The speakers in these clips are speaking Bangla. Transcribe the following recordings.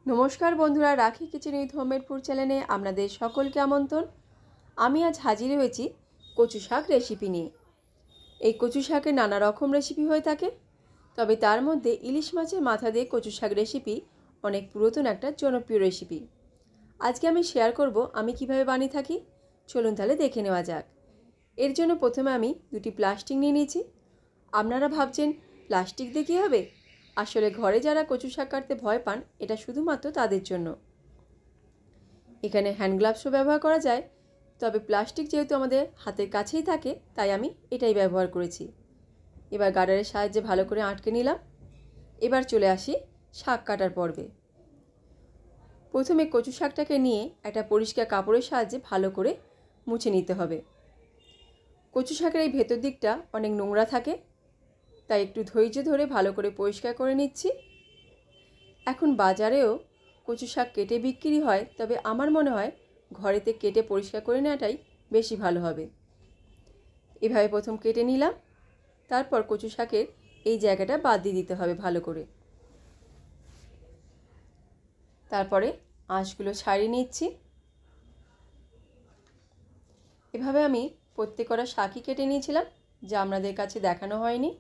नमस्कार बंधुरा राखी किचेन उइथ होममेड फूड चैनेले आपनादेर सकलके आमंत्रण। आमी आज हाजिर हয়েছি কচু শাক रेसिपि निये। এই কচু শাকের নানা রকম রেসিপি হয়ে থাকে, তবে তার মধ্যে ইলিশ মাছের মাথা দিয়ে কচু শাক রেসিপি অনেক পুরাতন একটা জনপ্রিয় রেসিপি। আজকে আমি শেয়ার করব আমি কিভাবে বানিয়ে থাকি। চলুন তাহলে দেখে নেওয়া যাক। এর জন্য প্রথমে আমি দুটি প্লাস্টিক নিয়ে নিয়েছি। আপনারা ভাবছেন প্লাস্টিক দিয়ে কী হবে? আসলে ঘরে যারা কচু শাক কাটতে ভয় পান এটা শুধুমাত্র তাদের জন্য। এখানে হ্যান্ড গ্লাভসও ব্যবহার করা যায়, তবে প্লাস্টিক যেহেতু আমাদের হাতের কাছেই থাকে তাই আমি এটাই ব্যবহার করেছি। এবার গার্ডারের সাহায্যে ভালো করে আটকে নিলাম। এবার চলে আসি শাক কাটার পর্বে। প্রথমে কচু শাকটাকে নিয়ে একটা পরিষ্কার কাপড়ের সাহায্যে ভালো করে মুছে নিতে হবে। কচু শাকের এই ভেতর দিকটা অনেক নোংরা থাকে, তাই একটু ধৈর্য ধরে ভালো করে পরিষ্কার করে নিচ্ছি। এখন বাজারেও কচু শাক কেটে বিক্রি হয়, তবে আমার মনে হয় ঘরেতে কেটে পরিষ্কার করে নেওয়াটাই বেশি ভালো হবে। এভাবে প্রথম কেটে নিলাম, তারপর কচু শাকের এই জায়গাটা বাদ দিয়ে দিতে হবে ভালো করে। তারপরে আঁশগুলো ছাড়িয়ে নিচ্ছি। এভাবে আমি প্রত্যেকটা শাকই কেটে নিয়েছিলাম, যা আপনাদের কাছে দেখানো হয়নি।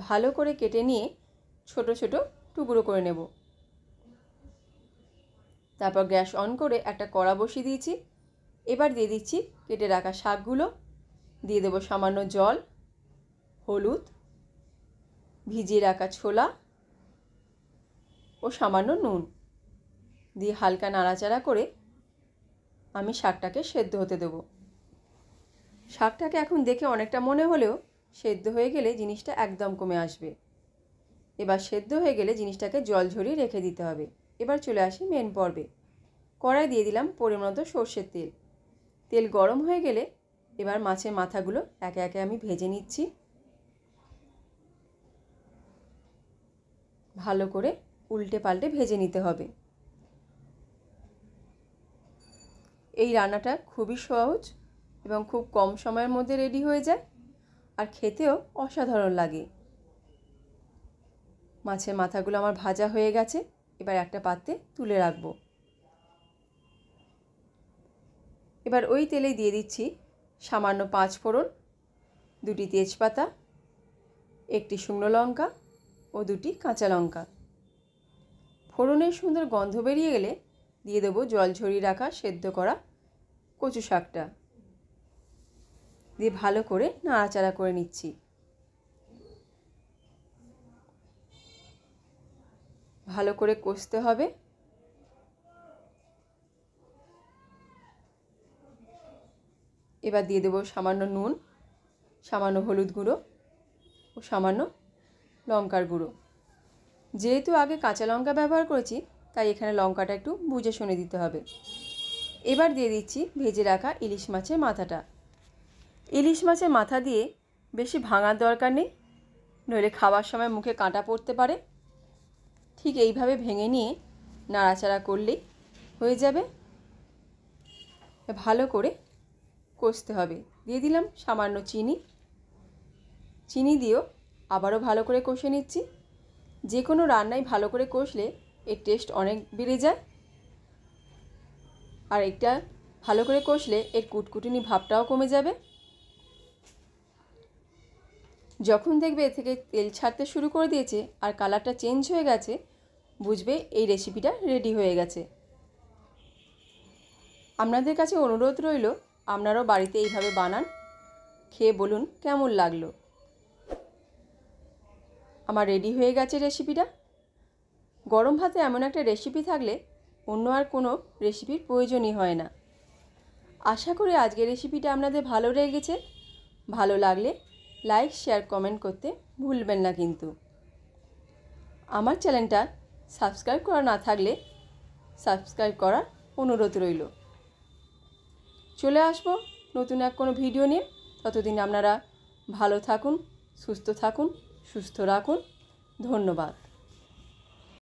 ভালো করে কেটে নিয়ে ছোট ছোট টুকরো করে নেব। তারপর গ্যাস অন করে একটা কড়া বসিয়ে দিয়েছি। এবার দিয়ে দিচ্ছি কেটে রাখা শাকগুলো, দিয়ে দেব সামান্য জল, হলুদ, ভিজিয়ে রাখা ছোলা ও সামান্য নুন দিয়ে হালকা নাড়াচাড়া করে আমি শাকটাকে সেদ্ধ হতে দেব। শাকটাকে এখন দেখে অনেকটা মনে হলেও সেদ্ধ হয়ে গেলে জিনিসটা একদম কমে আসবে। এবার সেদ্ধ হয়ে গেলে জিনিসটাকে জল ঝরিয়ে রেখে দিতে হবে। এবার চলে আসি মেন পর্বে। কড়াই দিয়ে দিলাম পরিমাণ মতো সর্ষের তেল। তেল গরম হয়ে গেলে এবার মাছের মাথাগুলো একে একে আমি ভেজে নিচ্ছি। ভালো করে উল্টে পাল্টে ভেজে নিতে হবে। এই রান্নাটা খুবই সহজ এবং খুব কম সময়ের মধ্যে রেডি হয়ে যায়, আর খেতেও অসাধারণ লাগে। মাছের মাথাগুলো আমার ভাজা হয়ে গেছে। এবার একটা পাত্রে তুলে রাখব। এবার ওই তেলে দিয়ে দিচ্ছি সামান্য 5 ফোড়ন, 2টি তেজপাতা, 1টি শুকনো লঙ্কা ও 2টি কাঁচা লঙ্কা। ফোড়নের সুন্দর গন্ধ বেরিয়ে গেলে দিয়ে দেবো জল ঝরিয়ে রাখা সেদ্ধ করা কচু শাকটা, দিয়ে ভালো করে নাড়াচাড়া করে নিচ্ছি। ভালো করে কষতে হবে। এবার দিয়ে দেবো সামান্য নুন, সামান্য হলুদ গুঁড়ো ও সামান্য লঙ্কার গুঁড়ো। যেহেতু আগে কাঁচা লঙ্কা ব্যবহার করেছি তাই এখানে লঙ্কাটা একটু বুঝে শুনে দিতে হবে। এবার দিয়ে দিচ্ছি ভেজে রাখা ইলিশ মাছের মাথাটা। ইলিশ মাছের মাথা দিয়ে বেশি ভাঙার দরকার নেই, নইলে খাওয়ার সময় মুখে কাঁটা পড়তে পারে। ঠিক এইভাবে ভেঙে নিয়ে নাড়াচাড়া করলেই হয়ে যাবে। ভালো করে কষতে হবে। দিয়ে দিলাম সামান্য চিনি দিয়েও আবারও ভালো করে কষে নিচ্ছি। যে কোনো রান্নায় ভালো করে কষলে এর টেস্ট অনেক বেড়ে যায়, আর এটা ভালো করে কষলে এর কুটকুটুনি ভাবটাও কমে যাবে। যখন দেখবে এ থেকে তেল ছাড়তে শুরু করে দিয়েছে আর কালারটা চেঞ্জ হয়ে গেছে, বুঝবে এই রেসিপিটা রেডি হয়ে গেছে। আপনাদের কাছে অনুরোধ রইল আপনারাও বাড়িতে এইভাবে বানান, খেয়ে বলুন কেমন লাগলো। আমার রেডি হয়ে গেছে রেসিপিটা। গরম ভাতে এমন একটা রেসিপি থাকলে অন্য আর কোনো রেসিপির প্রয়োজনই হয় না। আশা করি আজকের রেসিপিটা আপনাদের ভালো লেগেছে। ভালো লাগলে লাইক, শেয়ার, কমেন্ট করতে ভুলবেন না কিন্তু। আমার চ্যানেলটা সাবস্ক্রাইব করা না থাকলে সাবস্ক্রাইব করার অনুরোধ রইল। চলে আসবো নতুন এক কোনো ভিডিও নিয়ে। ততদিন আপনারা ভালো থাকুন, সুস্থ থাকুন, সুস্থ রাখুন। ধন্যবাদ।